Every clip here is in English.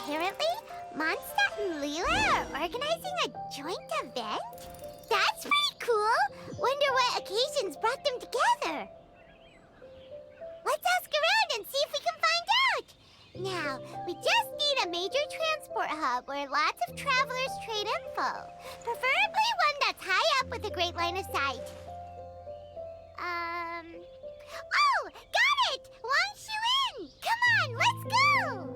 Apparently, Mondstadt and Lila are organizing a joint event? That's pretty cool! Wonder what occasions brought them together. Let's ask around and see if we can find out! Now, we just need a major transport hub where lots of travelers trade info. Preferably one that's high up with a great line of sight. Oh! Got it! Wang Shuin! Come on, let's go!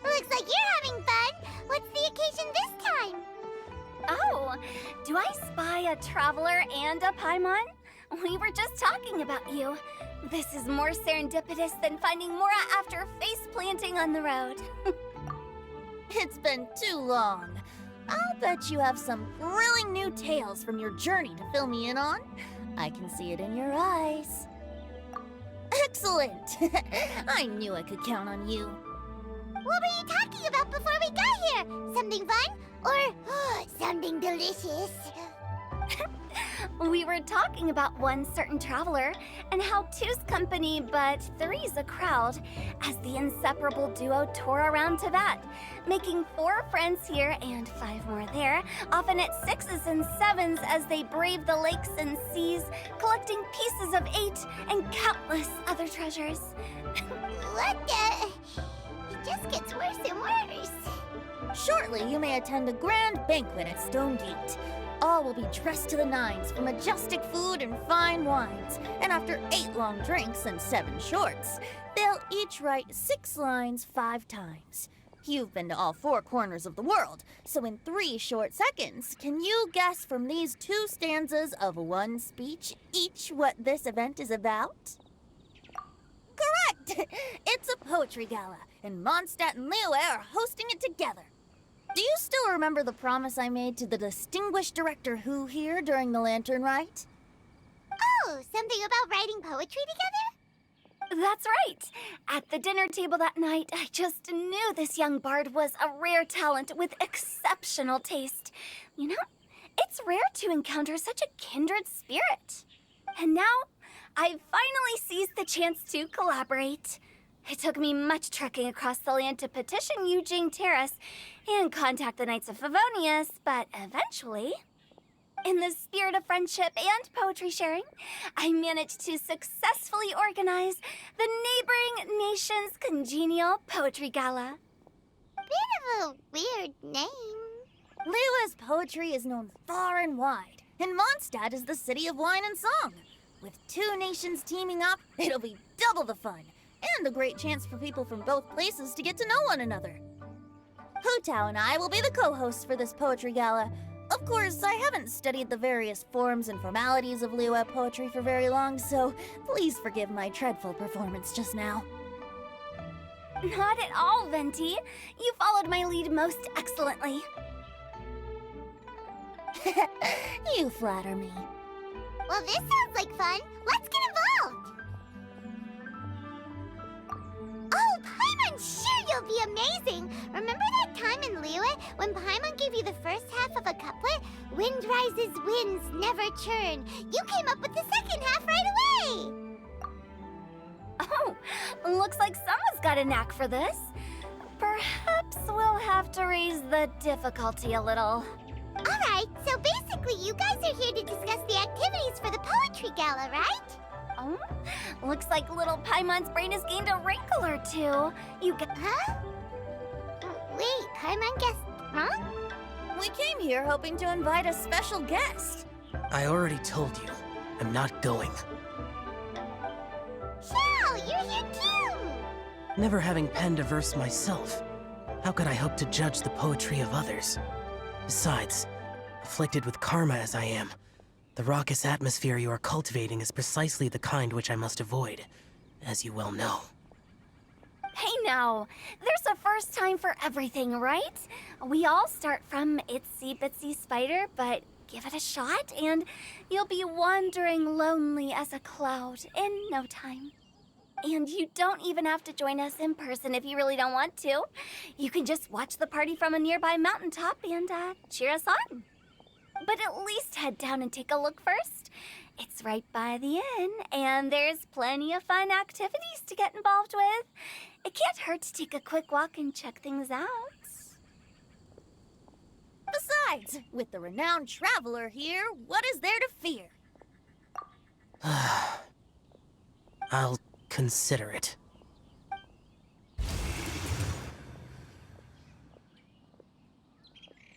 Looks like you're having fun. What's the occasion this time? Oh, do I spy a traveler and a Paimon? We were just talking about you. This is more serendipitous than finding Mora after face planting on the road. It's been too long. I'll bet you have some thrilling new tales from your journey to fill me in on. I can see it in your eyes. Excellent! I knew I could count on you. What were you talking about before we got here? Something fun? Or something delicious? We were talking about one certain traveler and how two's company but three's a crowd as the inseparable duo tour around Tibet, making 4 friends here and 5 more there, often at 6s and 7s as they brave the lakes and seas, collecting pieces of 8 and countless other treasures. What the? It just gets worse and worse. Shortly, you may attend a grand banquet at Stone Gate. All will be dressed to the nines for majestic food and fine wines. And after 8 long drinks and 7 shorts, they'll each write 6 lines 5 times. You've been to all 4 corners of the world, so in 3 short seconds, can you guess from these 2 stanzas of 1 speech each what this event is about? Correct! It's a poetry gala, and Mondstadt and Liyue are hosting it together. Do you still remember the promise I made to the distinguished director Hu here during the lantern rite? Oh, something about writing poetry together? That's right. At the dinner table that night, I just knew this young bard was a rare talent with exceptional taste. You know, it's rare to encounter such a kindred spirit. And now, I've finally seized the chance to collaborate. It took me much trekking across the land to petition Eugene Terrace and contact the Knights of Favonius, but eventually, in the spirit of friendship and poetry sharing, I managed to successfully organize the neighboring nation's congenial poetry gala. Bit of a weird name. Liyue's poetry is known far and wide, and Mondstadt is the city of wine and song. With 2 nations teaming up, it'll be double the fun, and a great chance for people from both places to get to know one another. Hu Tao and I will be the co-hosts for this poetry gala. Of course, I haven't studied the various forms and formalities of Liyue poetry for very long, so please forgive my dreadful performance just now. Not at all, Venti. You followed my lead most excellently. You flatter me. Well, this sounds like fun. Let's get involved. Oh, Paimon, sure you'll be amazing. Remember that time in Liyue when Paimon gave you the first half of a couplet? Wind rises, winds never churn. You came up with the second half right away. Oh, looks like someone's got a knack for this. Perhaps we'll have to raise the difficulty a little. All right, so basically you guys are here to discuss the activities for the poetry gala, right? Oh, looks like little Paimon's brain has gained a wrinkle or 2. You get... Huh? Wait, Paimon guessed wrong? We came here hoping to invite a special guest. I already told you, I'm not going. Xiao, you're here too! Never having penned a verse myself, how could I hope to judge the poetry of others? Besides, afflicted with karma as I am, The raucous atmosphere you are cultivating is precisely the kind which I must avoid, as you well know. Hey now, there's a first time for everything, right? We all start from itsy bitsy spider, but give it a shot and you'll be wandering lonely as a cloud in no time. And you don't even have to join us in person if you really don't want to. You can just watch the party from a nearby mountaintop and cheer us on. But at least head down and take a look first. It's right by the inn, and there's plenty of fun activities to get involved with. It can't hurt to take a quick walk and check things out. Besides, with the renowned traveler here, what is there to fear? I'll consider it.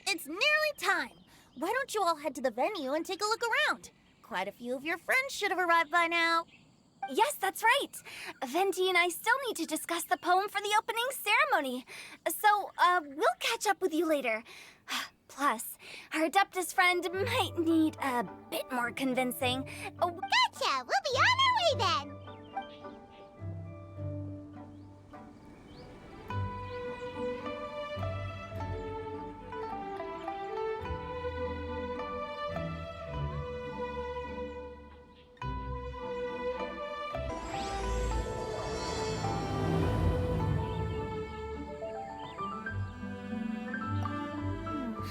It's nearly time. Why don't you all head to the venue and take a look around? Quite a few of your friends should have arrived by now. Yes, that's right. Venti and I still need to discuss the poem for the opening ceremony. So, we'll catch up with you later. Plus, our Adeptus friend might need a bit more convincing. Oh, Gotcha! We'll be on our way then!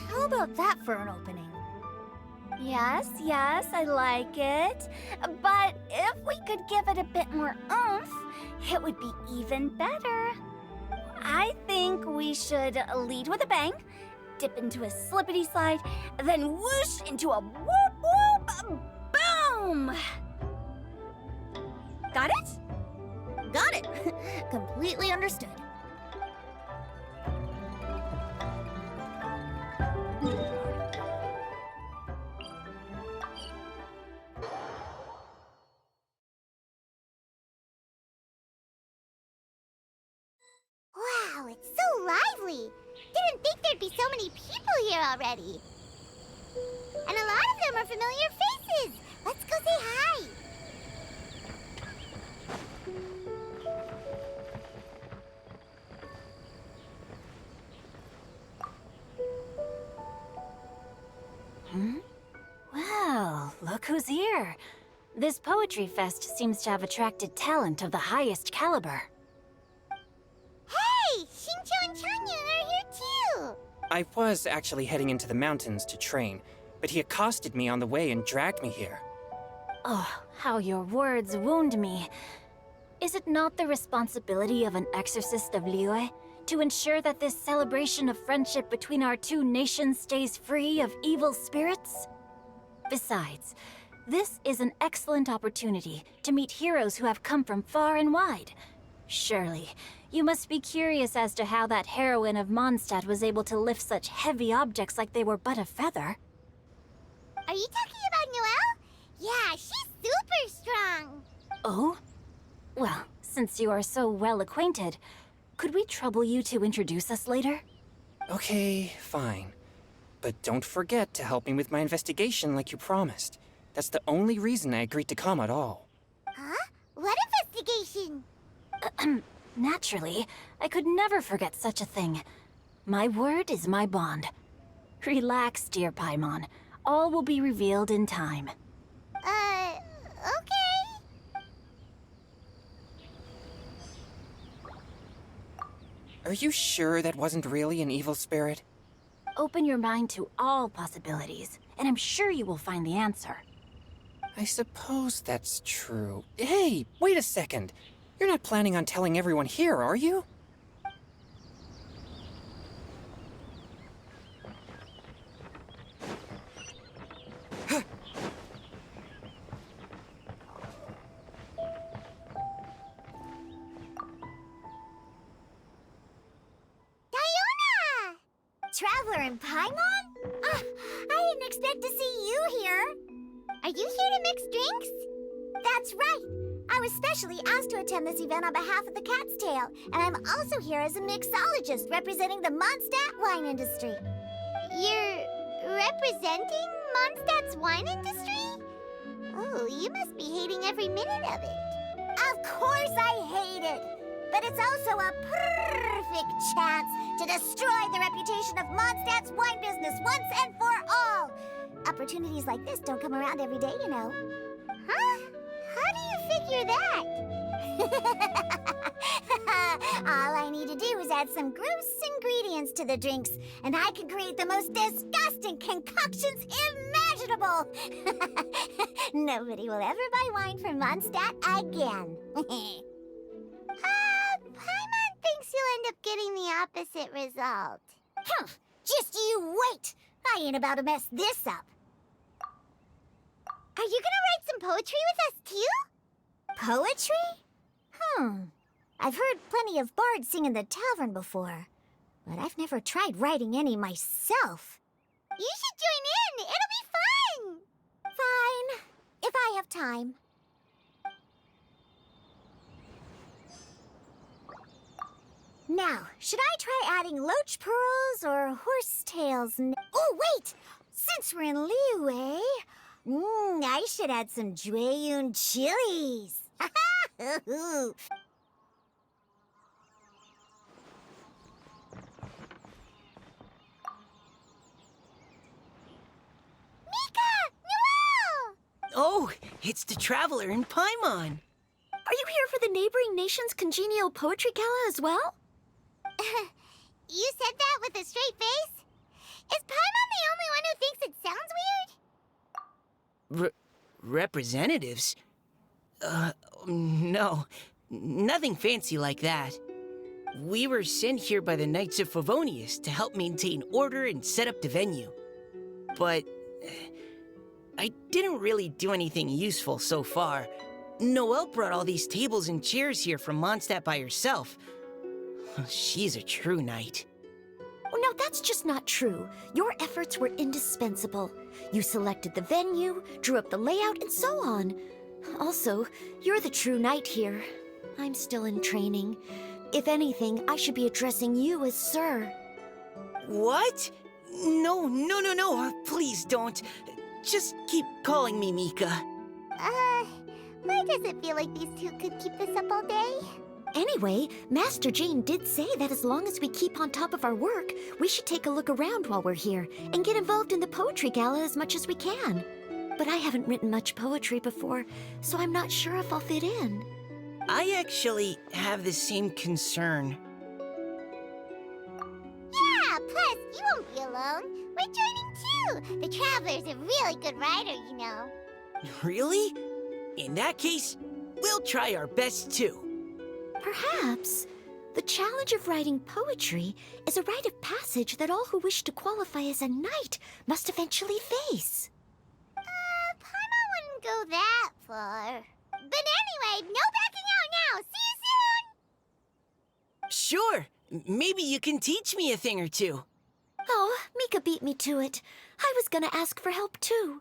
How about that for an opening? yes, I like it. But if we could give it a bit more oomph, it would be even better. I think we should lead with a bang, dip into a slippity slide, then whoosh into a whoop whoop boom! Got it? Got it. Completely understood. Wow, it's so lively! Didn't think there'd be so many people here already. And a lot of them are familiar faces! Let's go say hi! Well, look who's here. This poetry fest seems to have attracted talent of the highest caliber. Hey! Shincho and Chanya are here too! I was actually heading into the mountains to train, but he accosted me on the way and dragged me here. Oh, how your words wound me. Is it not the responsibility of an exorcist of Liyue to ensure that this celebration of friendship between our two nations stays free of evil spirits? Besides, this is an excellent opportunity to meet heroes who have come from far and wide. Surely, you must be curious as to how that heroine of Mondstadt was able to lift such heavy objects like they were but a feather. Are you talking about Noelle? Yeah, she's super strong! Oh? Well, since you are so well acquainted, could we trouble you to introduce us later? Okay, fine. But don't forget to help me with my investigation like you promised. That's the only reason I agreed to come at all. Huh? What investigation? Naturally, I could never forget such a thing. My word is my bond. Relax, dear Paimon. All will be revealed in time. Okay. Are you sure that wasn't really an evil spirit? Open your mind to all possibilities, and I'm sure you will find the answer. I suppose that's true. Hey, wait a second. You're not planning on telling everyone here, are you? Diona! Traveler and Paimon? I didn't expect to see you here. Are you here to mix drinks? That's right. I was specially asked to attend this event on behalf of the Cat's Tail, and I'm also here as a mixologist representing the Mondstadt wine industry. You're representing Mondstadt's wine industry? Ooh, you must be hating every minute of it. Of course I hate it! But it's also a perfect chance to destroy the reputation of Mondstadt's wine business once and for all! Opportunities like this don't come around every day, you know. Huh? How do you figure that? All I need to do is add some gross ingredients to the drinks, and I can create the most disgusting concoctions imaginable! Nobody will ever buy wine from Mondstadt again. Paimon thinks you'll end up getting the opposite result. Just you wait! I ain't about to mess this up. Are you gonna write some poetry with us too? Poetry? I've heard plenty of bards sing in the tavern before, but I've never tried writing any myself. You should join in! It'll be fun! Fine, if I have time. Now, should I try adding loach pearls or horsetails? Oh, wait! Since we're in Liyue, I should add some Jueyun chilies. Oh, it's the Traveler in Paimon. Are you here for the neighboring nation's congenial poetry gala as well? You said that with a straight face? Is Paimon the only one who thinks it sounds weird? Representatives? No. Nothing fancy like that. We were sent here by the Knights of Favonius to help maintain order and set up the venue. But I didn't really do anything useful so far. Noelle brought all these tables and chairs here from Mondstadt by herself. She's a true knight. Oh, no, that's just not true. Your efforts were indispensable. You selected the venue, drew up the layout, and so on. Also, you're the true knight here. I'm still in training. If anything, I should be addressing you as Sir. What? No. Please don't. Just keep calling me Mika. Why does it feel like these two could keep this up all day? Anyway, Master Jane did say that as long as we keep on top of our work, we should take a look around while we're here and get involved in the poetry gala as much as we can. But I haven't written much poetry before, so I'm not sure if I'll fit in. I actually have the same concern. Yeah, plus, you won't be alone. We're joining too. The Traveler's a really good writer, you know. Really? In that case, we'll try our best too. Perhaps. The challenge of writing poetry is a rite of passage that all who wish to qualify as a knight must eventually face. Paimon wouldn't go that far. But anyway, no backing out now. See you soon! Sure. Maybe you can teach me a thing or two. Oh, Mika beat me to it. I was gonna ask for help too.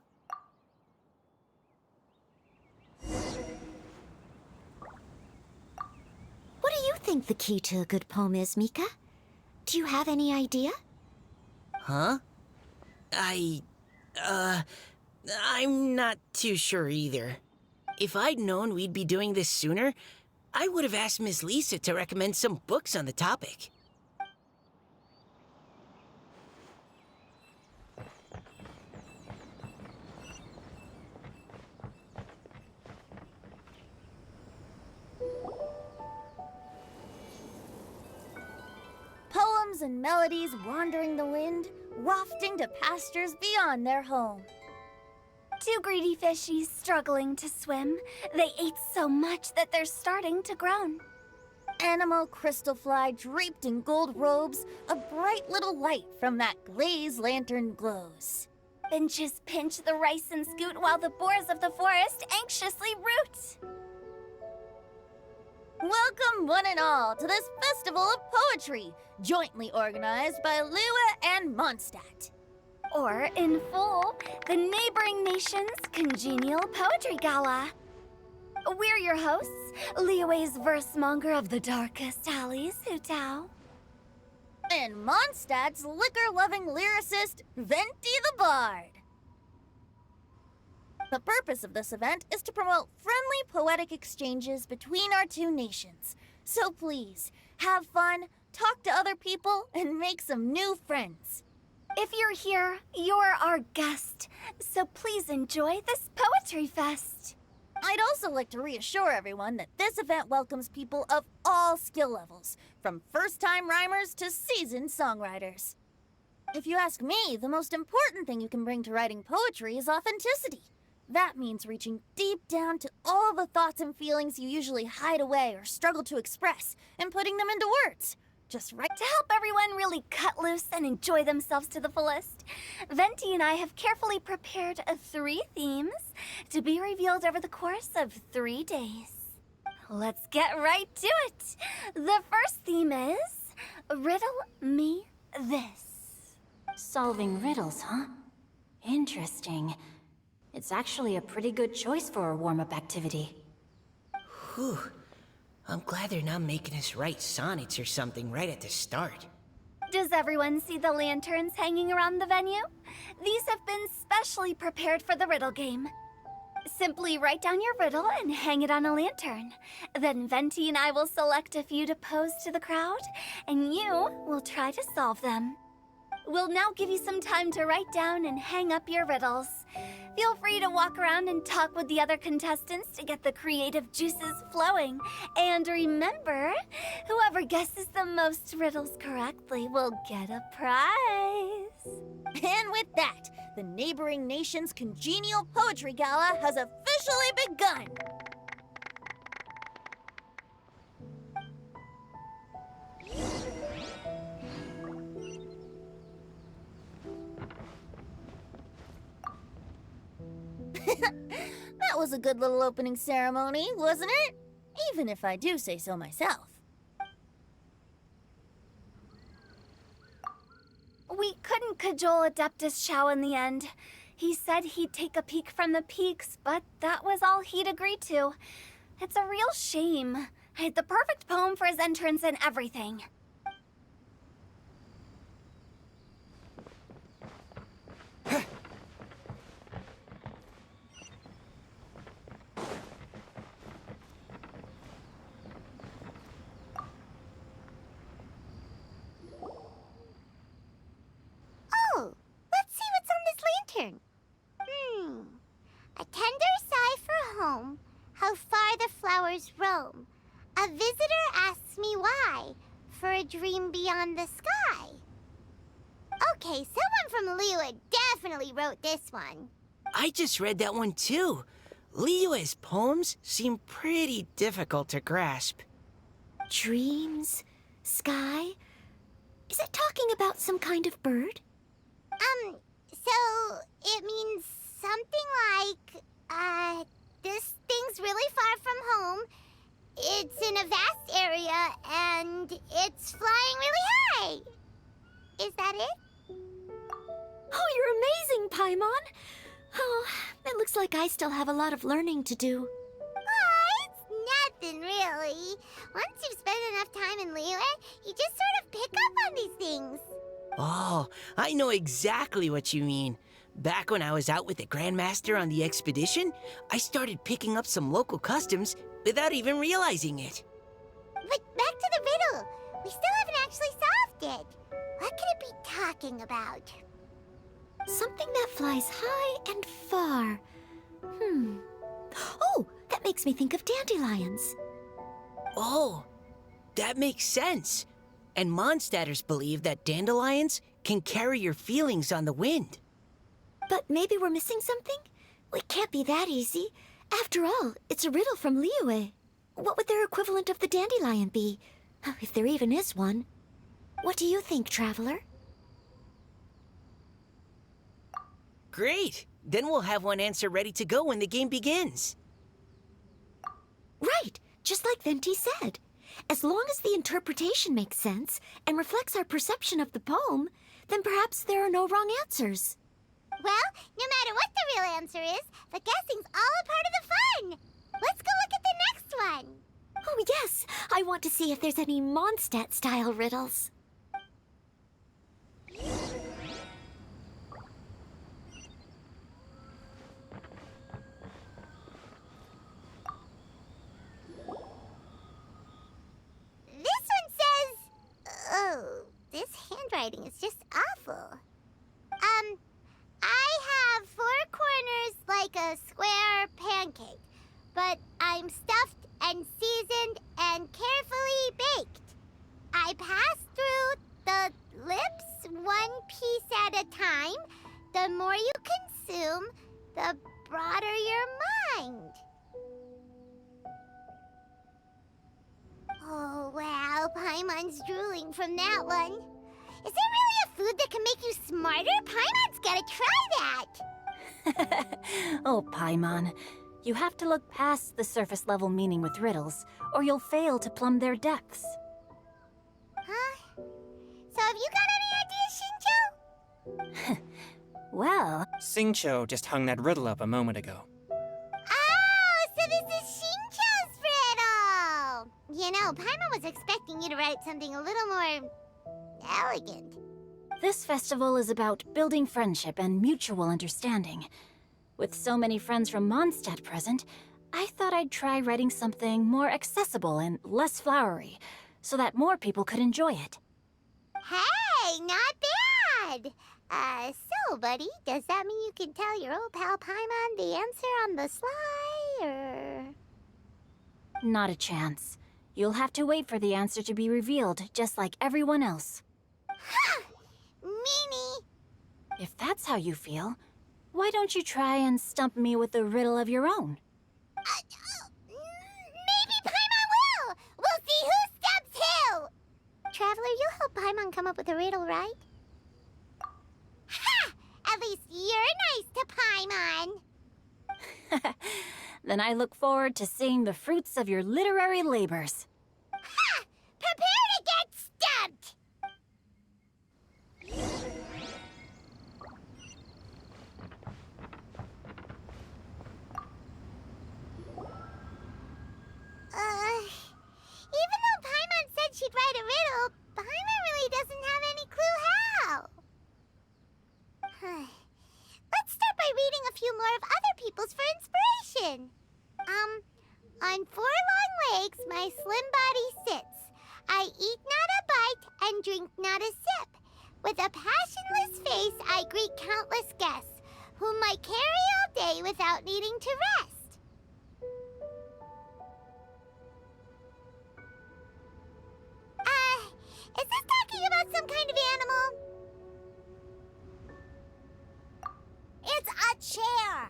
What do you think the key to a good poem is, Mika? Do you have any idea? Huh? I'm not too sure either. If I'd known we'd be doing this sooner, I would have asked Miss Lisa to recommend some books on the topic. Poems and melodies wandering the wind, wafting to pastures beyond their home. Two greedy fishies struggling to swim. They ate so much that they're starting to groan. Animal crystal fly draped in gold robes, a bright little light from that glazed lantern glows. Benches pinch the rice and scoot while the boars of the forest anxiously root. Welcome one and all to this festival of poetry, jointly organized by Liyue and Mondstadt. Or, in full, the neighboring nation's congenial poetry gala. We're your hosts, Liyue's verse-monger of the darkest alleys, Hutao. And Mondstadt's liquor-loving lyricist, Venti the Bard. The purpose of this event is to promote friendly poetic exchanges between our two nations. So please, have fun, talk to other people, and make some new friends. If you're here, you're our guest, so please enjoy this poetry fest. I'd also like to reassure everyone that this event welcomes people of all skill levels, from first-time rhymers to seasoned songwriters. If you ask me, the most important thing you can bring to writing poetry is authenticity. That means reaching deep down to all the thoughts and feelings you usually hide away or struggle to express, and putting them into words. Just right To help everyone really cut loose and enjoy themselves to the fullest, Venti and I have carefully prepared 3 themes to be revealed over the course of 3 days. Let's get right to it. The first theme is Riddle Me This. Solving riddles, huh? Interesting. It's actually a pretty good choice for a warm-up activity. Whew. I'm glad they're not making us write sonnets or something right at the start. Does everyone see the lanterns hanging around the venue? These have been specially prepared for the riddle game. Simply write down your riddle and hang it on a lantern. Then Venti and I will select a few to pose to the crowd, and you will try to solve them. We'll now give you some time to write down and hang up your riddles. Feel free to walk around and talk with the other contestants to get the creative juices flowing. And remember, whoever guesses the most riddles correctly will get a prize. And with that, the neighboring nation's congenial poetry gala has officially begun. That was a good little opening ceremony, wasn't it? Even if I do say so myself. We couldn't cajole Adeptus Chow in the end. He said he'd take a peek from the peaks, but that was all he'd agreed to. It's a real shame. I had the perfect poem for his entrance and everything. Oh, let's see what's on this lantern. A tender sigh for home, how far the flowers roam. A visitor asks me why, for a dream beyond the sky. Okay, someone from Liyue definitely wrote this one. I just read that one too. Liyue's poems seem pretty difficult to grasp. Dreams? Sky? Is it talking about some kind of bird? So it means something like, this thing's really far from home. It's in a vast area, and it's flying really high. Is that it? Oh, you're amazing, Paimon! Oh, it looks like I still have a lot of learning to do. Oh, it's nothing really. Once you've spent enough time in Liyue, you just sort of pick up on these things. Oh, I know exactly what you mean. Back when I was out with the Grandmaster on the expedition, I started picking up some local customs without even realizing it. But back to the riddle. We still haven't actually solved it. What could it be talking about? Something that flies high and far. Oh, that makes me think of dandelions. Oh, that makes sense. And Mondstadters believe that dandelions can carry your feelings on the wind. But maybe we're missing something? It can't be that easy. After all, it's a riddle from Liyue. What would their equivalent of the dandelion be? If there even is one. What do you think, Traveler? Great! Then we'll have one answer ready to go when the game begins. Right, just like Venti said. As long as the interpretation makes sense and reflects our perception of the poem, then perhaps there are no wrong answers. Well, no matter what the real answer is, the guessing's all a part of the fun. Let's go look at the next one. Oh, yes, I want to see if there's any Mondstadt-style riddles. handwriting is just awful. I have 4 corners like a square pancake, but I'm stuffed and seasoned and carefully baked. I pass through the lips 1 piece at a time. The more you consume, the broader your mind. Oh, wow, Paimon's drooling from that one. Is there really a food that can make you smarter? Paimon's gotta try that. Oh, Paimon. You have to look past the surface level meaning with riddles, or you'll fail to plumb their depths. Huh? So have you got any ideas, Shincho? Well, Singcho just hung that riddle up a moment ago. Oh, so this is Shincho's riddle! You know, Paimon was expecting you to write something a little more elegant. this festival is about building friendship and mutual understanding. With so many friends from Mondstadt present, I thought I'd try writing something more accessible and less flowery, so that more people could enjoy it. Hey, not bad! So, buddy, does that mean you can tell your old pal Paimon the answer on the sly, or...? Not a chance. You'll have to wait for the answer to be revealed, just like everyone else. Ha! Meanie! If that's how you feel, why don't you try and stump me with a riddle of your own? Maybe Paimon will! We'll see who stumps who! Traveler, you'll help Paimon come up with a riddle, right? Ha! At least you're nice to Paimon! Then I look forward to seeing the fruits of your literary labors. Ha! Prepare to get stumped! Even though Paimon said she'd write a riddle, Paimon really doesn't have any clue how. Let's start by reading a few more of other people's for inspiration. On 4 long legs, my slim body sits. I eat not a bite and drink not a sip. With a passionless face, I greet countless guests, whom I carry all day without needing to rest. Is this talking about some kind of animal? It's a chair.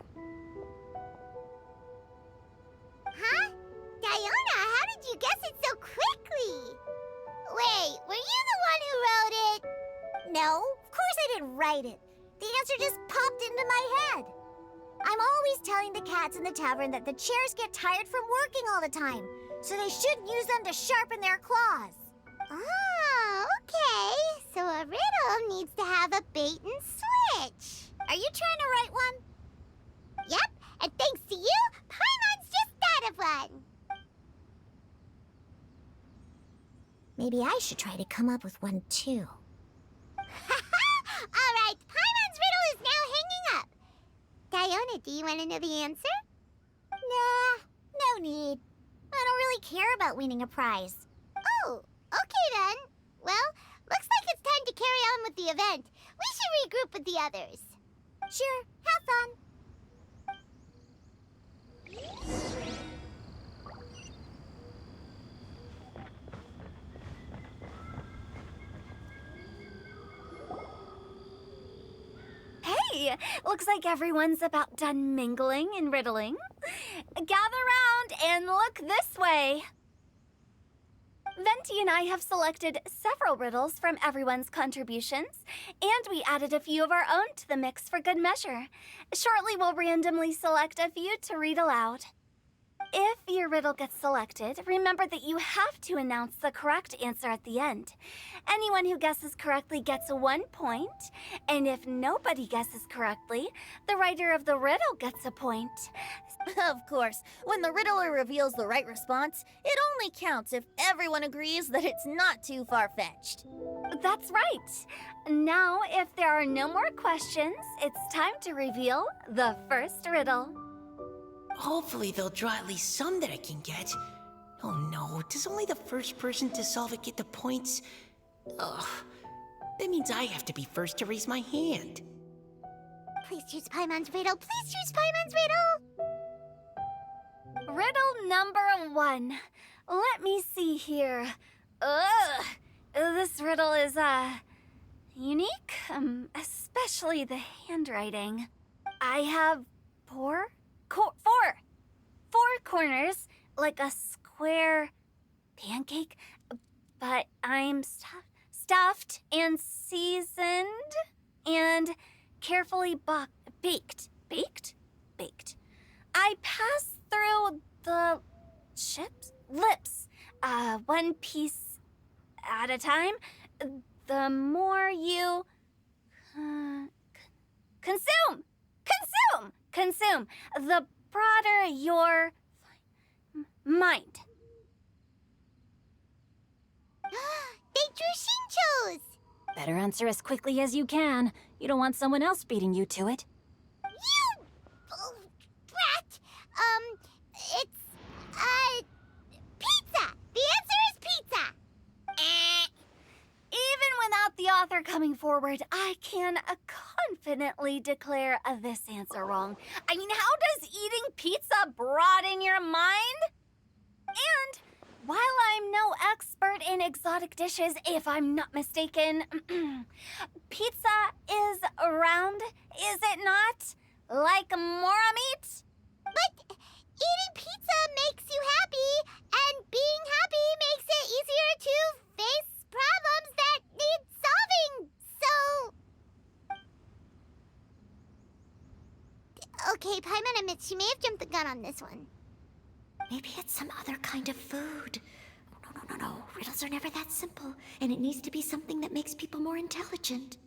Huh? Diona, how did you guess it so quickly? Wait, were you the one who wrote it? No, of course I didn't write it. The answer just popped into my head. I'm always telling the cats in the tavern that the chairs get tired from working all the time, so they shouldn't use them to sharpen their claws. Oh, okay. So a riddle needs to have a bait and switch. Are you trying to write one? Yep, and thanks to you, Paimon's just thought of one. Maybe I should try to come up with one too. All right, Paimon's riddle is now hanging up. Diona, do you want to know the answer? Nah, no need. I don't really care about winning a prize. Oh, okay then. Well, looks like it's time to carry on with the event. We should regroup with the others. Sure, have fun. Hey, looks like everyone's about done mingling and riddling. Gather round and look this way. Venti and I have selected several riddles from everyone's contributions, and we added a few of our own to the mix for good measure. Shortly, we'll randomly select a few to read aloud. If your riddle gets selected, remember that you have to announce the correct answer at the end. Anyone who guesses correctly gets 1 point, and if nobody guesses correctly, the writer of the riddle gets a point. Of course, when the riddler reveals the right response, it only counts if everyone agrees that it's not too far-fetched. That's right. Now, if there are no more questions, it's time to reveal the first riddle. Hopefully they'll draw at least some that I can get. Oh no, does only the first person to solve it get the points? Ugh. That means I have to be first to raise my hand. Please choose Paimon's riddle. Please choose Paimon's riddle. Riddle number 1. Let me see here. Ugh. This riddle is, unique, especially the handwriting. I have four corners, like a square pancake, but I'm stuffed and seasoned and carefully baked. Baked. I pass through the lips, one piece at a time. The more you consume, the broader your mind. They drew Shinchos! Better answer as quickly as you can. You don't want someone else beating you to it. You brat! It's, pizza! The answer is pizza! Even without the author coming forward, I can confidently declare this answer wrong. I mean, how does eating pizza broaden your mind? And while I'm no expert in exotic dishes, if I'm not mistaken, pizza is round, is it not? Like mora meat? But eating pizza makes you happy, and being happy makes it easier to face problems that need solving, so... Okay, Paimon admits she may have jumped the gun on this one. Maybe it's some other kind of food. No. Riddles are never that simple, and it needs to be something that makes people more intelligent.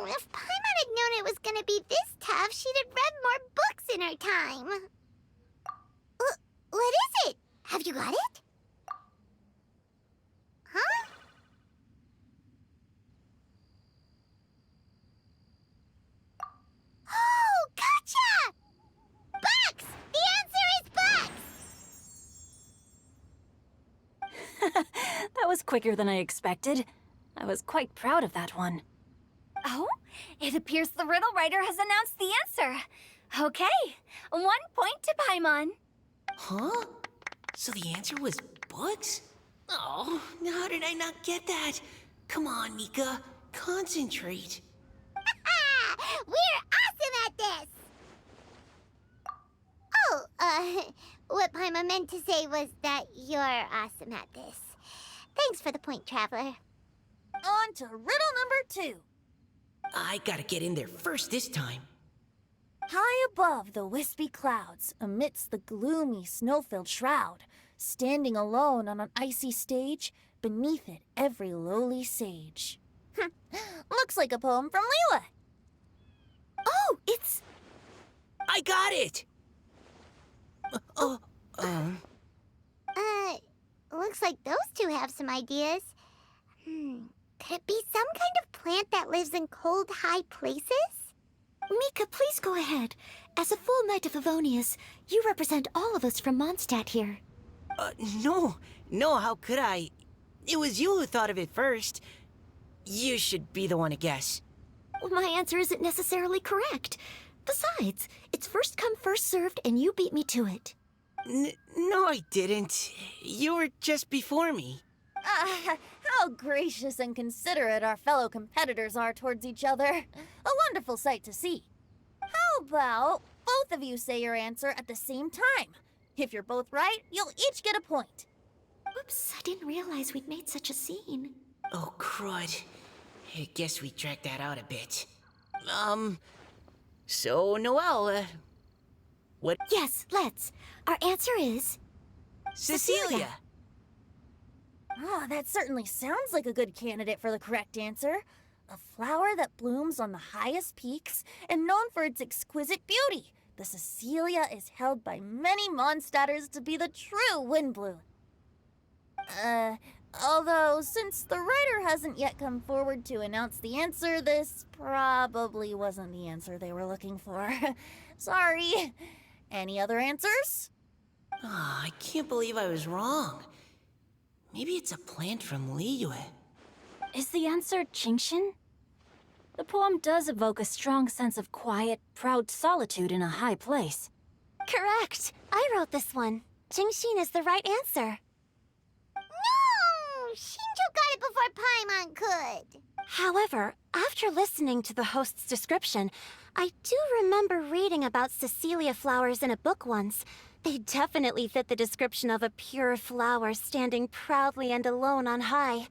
If Paimon had known it was gonna be this tough, she'd have read more books in her time. What is it? Have you got it? Huh? Oh, gotcha! Bucks! The answer is bucks! That was quicker than I expected. I was quite proud of that one. Oh, it appears the riddle writer has announced the answer. Okay, 1 point to Paimon. Huh? So the answer was bugs? Oh, how did I not get that? Come on, Mika. Concentrate. We're awesome at this! Oh, what Paimon meant to say was that you're awesome at this. Thanks for the point, Traveler. On to riddle number 2. I gotta get in there first this time. High above the wispy clouds, amidst the gloomy snow-filled shroud, standing alone on an icy stage, beneath it every lowly sage. Looks like a poem from Liyue. Oh, it's... I got it! Looks like those two have some ideas. Could it be some kind of plant that lives in cold, high places? Mika, please go ahead. As a full Knight of Favonius, you represent all of us from Mondstadt here. No, how could I? It was you who thought of it first. You should be the one to guess. Well, my answer isn't necessarily correct. Besides, it's first come, first served, and you beat me to it. No, I didn't. You were just before me. How gracious and considerate our fellow competitors are towards each other. A wonderful sight to see. How about both of you say your answer at the same time? If you're both right, you'll each get a point. Oops, I didn't realize we'd made such a scene. Oh, crud. I guess we dragged that out a bit. So, Noelle, what? Yes, let's. Our answer is... Cecilia! Oh, that certainly sounds like a good candidate for the correct answer. A flower that blooms on the highest peaks and known for its exquisite beauty. The Cecilia is held by many Mondstadters to be the true Windblue. Although, since the writer hasn't yet come forward to announce the answer, this probably wasn't the answer they were looking for. Sorry. Any other answers? Oh, I can't believe I was wrong. Maybe it's a plant from Liyue. Is the answer Qingshin? The poem does evoke a strong sense of quiet, proud solitude in a high place. Correct. I wrote this one. Qingshin is the right answer. No! Shinjo got it before Paimon could. However, after listening to the host's description, I do remember reading about Cecilia flowers in a book once. They definitely fit the description of a pure flower standing proudly and alone on high.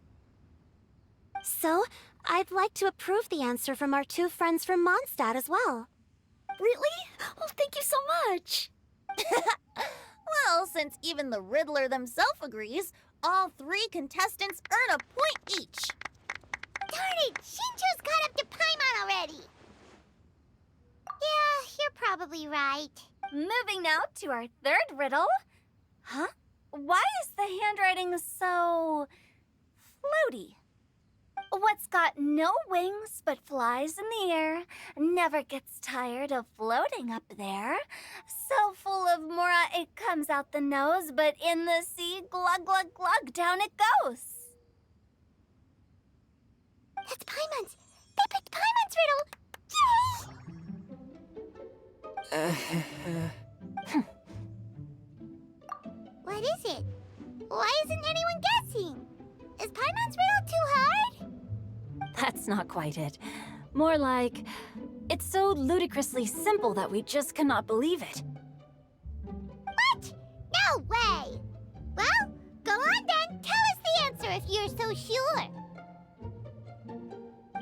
So, I'd like to approve the answer from our two friends from Mondstadt as well. Really? Oh, thank you so much. Well, since even the Riddler themselves agrees, all 3 contestants earn a point each. Darn it! Shinjo's caught up to Paimon already. Yeah, you're probably right. Moving now to our third riddle. Huh? Why is the handwriting so floaty? What's got no wings but flies in the air, never gets tired of floating up there. So full of mora it comes out the nose, but in the sea, glug glug glug, down it goes. That's Paimon's. They picked Paimon's riddle. Yay! What is it? Why isn't anyone guessing? Is Paimon's riddle too hard? That's not quite it. More like, it's so ludicrously simple that we just cannot believe it. What? No way! Well, go on then. Tell us the answer if you're so sure.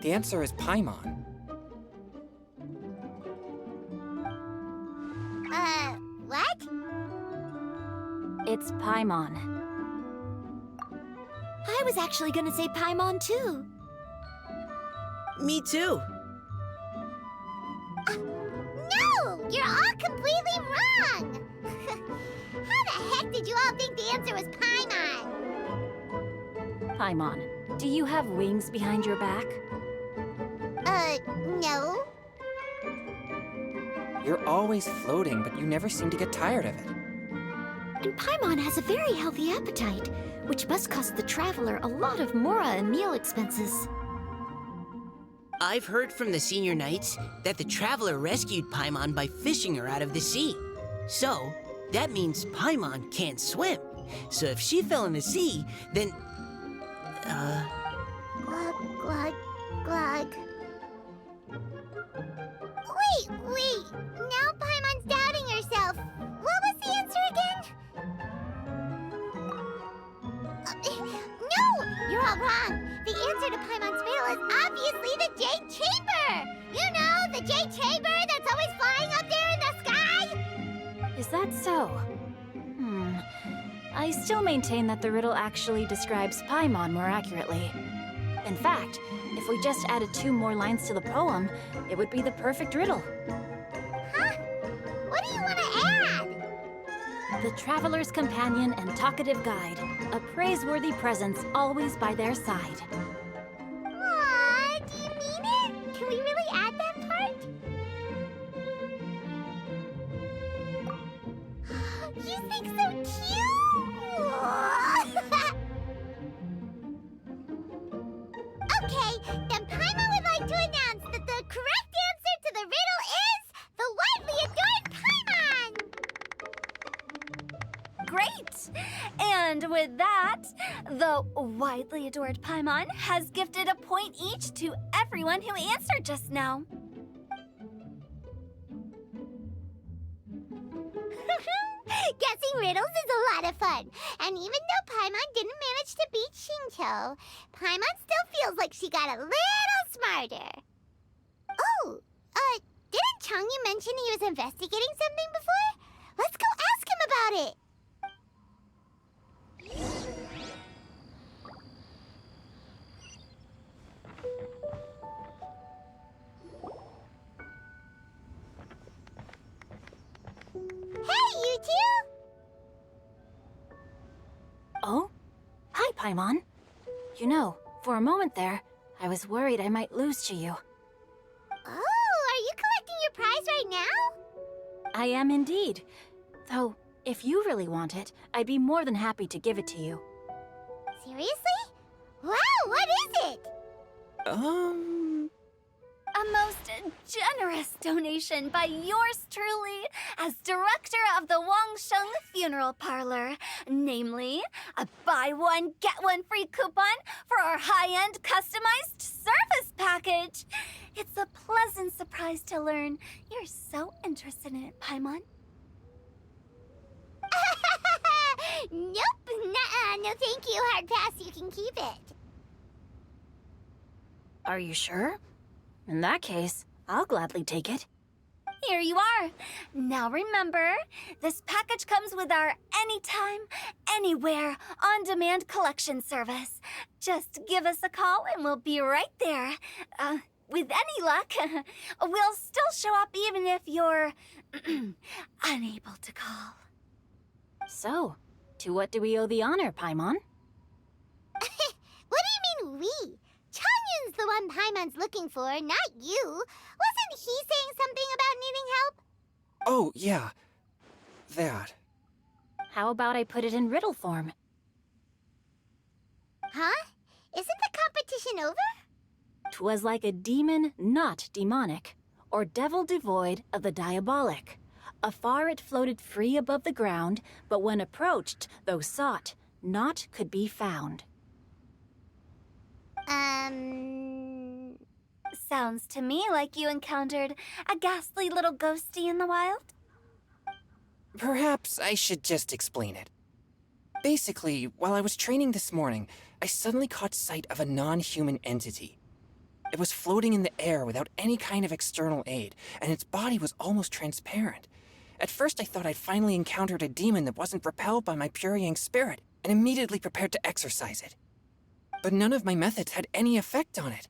The answer is Paimon. What? It's Paimon. I was actually gonna say Paimon too. Me too. No! You're all completely wrong! How the heck did you all think the answer was Paimon? Paimon, do you have wings behind your back? No. You're always floating, but you never seem to get tired of it. And Paimon has a very healthy appetite, which must cost the traveler a lot of mora and meal expenses. I've heard from the senior knights that the traveler rescued Paimon by fishing her out of the sea. So, that means Paimon can't swim. So if she fell in the sea, then... Glug, glug, glug. Wait. Now Paimon's doubting herself. What was the answer again? No! You're all wrong. The answer to Paimon's riddle is obviously the Jade Chamber! You know, the Jade Chamber that's always flying up there in the sky? Is that so? I still maintain that the riddle actually describes Paimon more accurately. In fact, if we just added 2 more lines to the poem, it would be the perfect riddle. Huh? What do you want to add? The traveler's companion and talkative guide, a praiseworthy presence always by their side. Aw, do you mean it? Can we really add that part? You think so cute? Okay, then Paimon would like to announce that the correct answer to the riddle is the widely adored Paimon! Great! And with that, the widely adored Paimon has gifted a point each to everyone who answered just now. Guessing riddles is a lot of fun. And even though Paimon didn't manage to beat Shinto, Paimon still feels like she got a little smarter. Oh, didn't Changyu mention he was investigating something before? Let's go ask him about it. Hey, you two! Oh? Hi, Paimon. You know, for a moment there, I was worried I might lose to you. Oh, are you collecting your prize right now? I am indeed. Though, if you really want it, I'd be more than happy to give it to you. Seriously? Wow, what is it? A most generous donation by yours truly as director of the Wangsheng Funeral Parlor. Namely, a buy one, get one free coupon for our high-end customized service package. It's a pleasant surprise to learn you're so interested in it, Paimon. Nope, nuh-uh, no thank you, Hard Pass, you can keep it. Are you sure? In that case, I'll gladly take it. Here you are. Now remember, this package comes with our anytime, anywhere, on-demand collection service. Just give us a call and we'll be right there. With any luck, we'll still show up even if you're unable to call. So, to what do we owe the honor, Paimon? What do you mean, we? Changyun's the one Paimon's looking for, not you. Wasn't he saying something about needing help? Oh, yeah. That. How about I put it in riddle form? Huh? Isn't the competition over? 'Twas like a demon not demonic, or devil devoid of the diabolic. Afar it floated free above the ground, but when approached, though sought, naught could be found. Sounds to me like you encountered a ghastly little ghosty in the wild. Perhaps I should just explain it. Basically, while I was training this morning, I suddenly caught sight of a non-human entity. It was floating in the air without any kind of external aid, and its body was almost transparent. At first I thought I'd finally encountered a demon that wasn't repelled by my pure yang spirit, and immediately prepared to exorcise it. But none of my methods had any effect on it,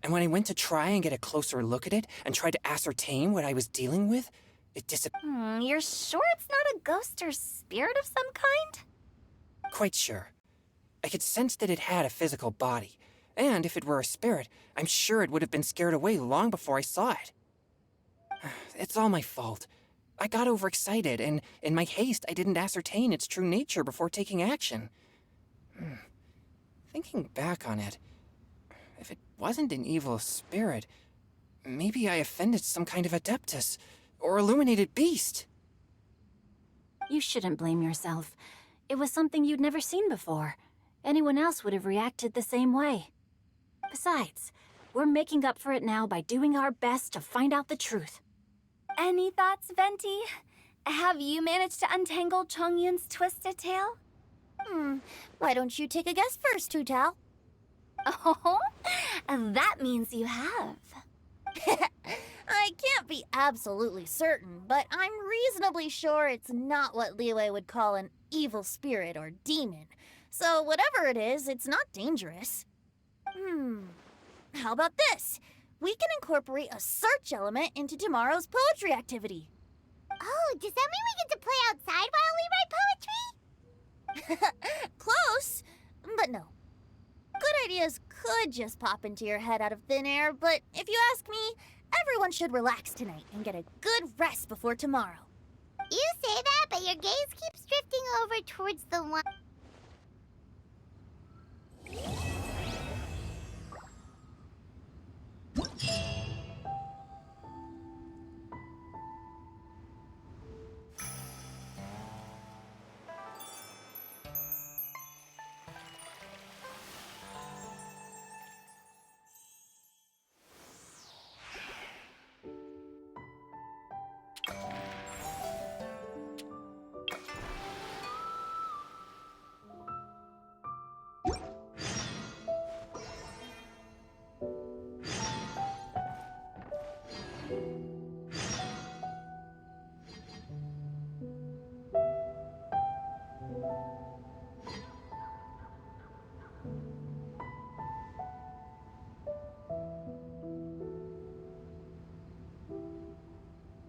and when I went to try and get a closer look at it and tried to ascertain what I was dealing with, it disappeared. You're sure it's not a ghost or spirit of some kind? Quite sure. I could sense that it had a physical body, and if it were a spirit, I'm sure it would have been scared away long before I saw it. It's all my fault. I got overexcited, and in my haste, I didn't ascertain its true nature before taking action. Thinking back on it, if it wasn't an evil spirit, maybe I offended some kind of adeptus or illuminated beast. You shouldn't blame yourself. It was something you'd never seen before. Anyone else would have reacted the same way. Besides, we're making up for it now by doing our best to find out the truth. Any thoughts, Venti? Have you managed to untangle Chongyun's twisted tail? Why don't you take a guess first, Hu-Tao? Oh, that means you have. I can't be absolutely certain, but I'm reasonably sure it's not what Liyue would call an evil spirit or demon. So whatever it is, it's not dangerous. How about this? We can incorporate a search element into tomorrow's poetry activity. Oh, does that mean we get to play outside while we write poetry? Close, but no. Good ideas could just pop into your head out of thin air, but if you ask me, everyone should relax tonight and get a good rest before tomorrow. You say that, but your gaze keeps drifting over towards the one...